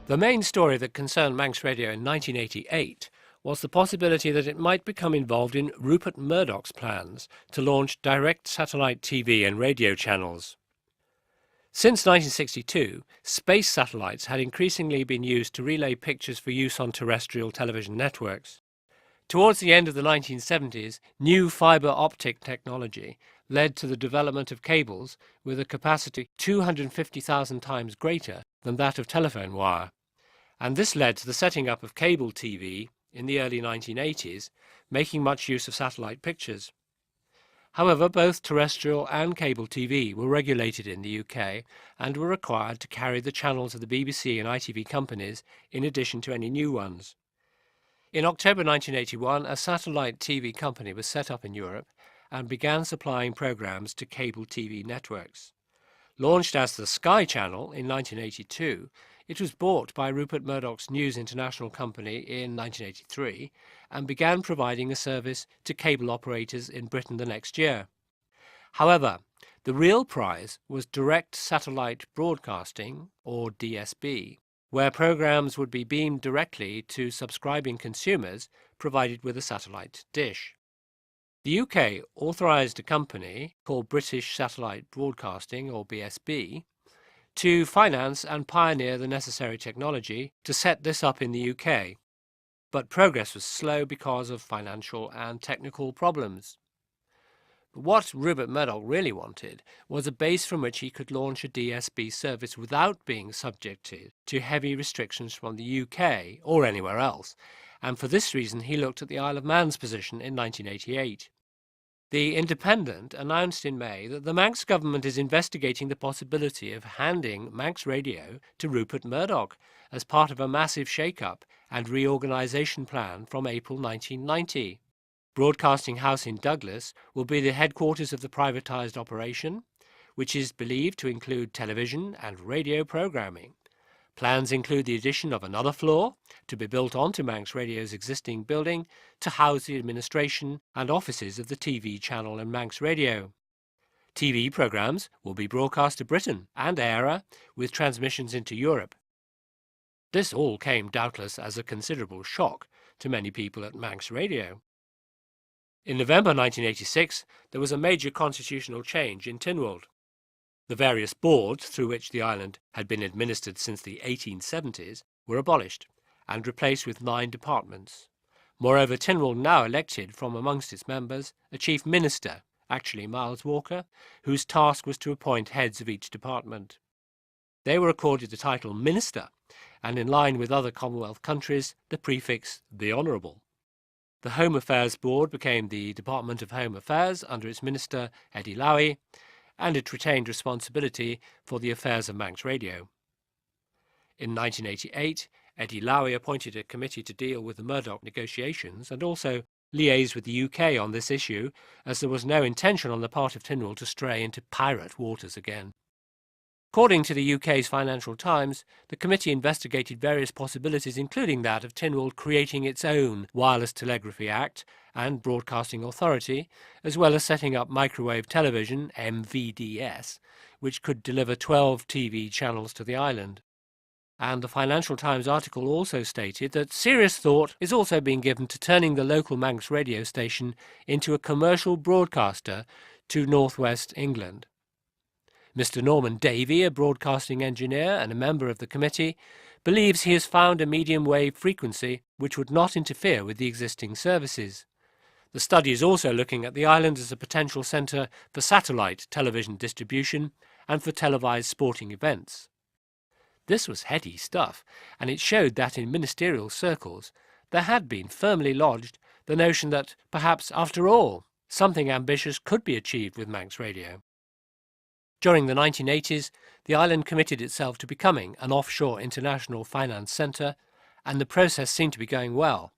The main story that concerned Manx Radio in 1988 was the possibility that it might become involved in Rupert Murdoch's plans to launch direct satellite TV and radio channels. Since 1962, space satellites had increasingly been used to relay pictures for use on terrestrial television networks. Towards the end of the 1970s, new fibre optic technology led to the development of cables with a capacity 250,000 times greater than that of telephone wire. And this led to the setting up of cable TV in the early 1980s, making much use of satellite pictures. However, both terrestrial and cable TV were regulated in the UK and were required to carry the channels of the BBC and ITV companies in addition to any new ones. In October 1981, a satellite TV company was set up in Europe and began supplying programmes to cable TV networks. Launched as the Sky Channel in 1982, it was bought by Rupert Murdoch's News International Company in 1983 and began providing a service to cable operators in Britain the next year. However, the real prize was direct satellite broadcasting, or DSB, where programmes would be beamed directly to subscribing consumers provided with a satellite dish. The UK authorised a company called British Satellite Broadcasting, or BSB, to finance and pioneer the necessary technology to set this up in the UK, but progress was slow because of financial and technical problems. But what Rupert Murdoch really wanted was a base from which he could launch a DSB service without being subjected to heavy restrictions from the UK or anywhere else, and for this reason he looked at the Isle of Man's position in 1988. The Independent announced in May that the Manx government is investigating the possibility of handing Manx Radio to Rupert Murdoch as part of a massive shake-up and reorganisation plan from April 1990. Broadcasting House in Douglas will be the headquarters of the privatised operation, which is believed to include television and radio programming. Plans include the addition of another floor to be built onto Manx Radio's existing building to house the administration and offices of the TV channel and Manx Radio. TV programmes will be broadcast to Britain and ERA with transmissions into Europe. This all came doubtless as a considerable shock to many people at Manx Radio. In November 1986, there was a major constitutional change in Tynwald. The various boards through which the island had been administered since the 1870s were abolished and replaced with 9 departments. Moreover, Tynwald now elected from amongst its members a chief minister, actually Miles Walker, whose task was to appoint heads of each department. They were accorded the title Minister, and in line with other Commonwealth countries, the prefix The Honourable. The Home Affairs Board became the Department of Home Affairs under its minister Eddie Lowie, and it retained responsibility for the affairs of Manx Radio. In 1988, Eddie Lowie appointed a committee to deal with the Murdoch negotiations and also liaise with the UK on this issue, as there was no intention on the part of Tynwald to stray into pirate waters again. According to the UK's Financial Times, the committee investigated various possibilities, including that of Tynwald creating its own Wireless Telegraphy Act and Broadcasting Authority, as well as setting up microwave television, MVDS, which could deliver 12 TV channels to the island. And the Financial Times article also stated that serious thought is also being given to turning the local Manx radio station into a commercial broadcaster to northwest England. Mr. Norman Davey, a broadcasting engineer and a member of the committee, believes he has found a medium-wave frequency which would not interfere with the existing services. The study is also looking at the island as a potential centre for satellite television distribution and for televised sporting events. This was heady stuff, and it showed that in ministerial circles there had been firmly lodged the notion that, perhaps after all, something ambitious could be achieved with Manx Radio. During the 1980s, the island committed itself to becoming an offshore international finance centre, and the process seemed to be going well.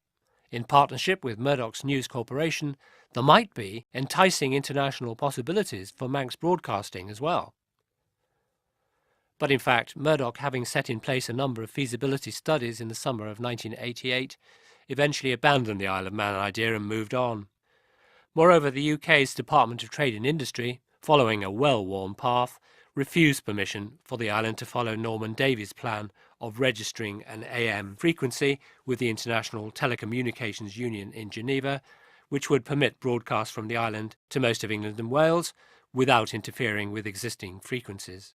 In partnership with Murdoch's News Corporation, there might be enticing international possibilities for Manx broadcasting as well. But in fact, Murdoch, having set in place a number of feasibility studies in the summer of 1988, eventually abandoned the Isle of Man idea and moved on. Moreover, the UK's Department of Trade and Industry, following a well-worn path, refused permission for the island to follow Norman Davies' plan of registering an AM frequency with the International Telecommunications Union in Geneva, which would permit broadcasts from the island to most of England and Wales without interfering with existing frequencies.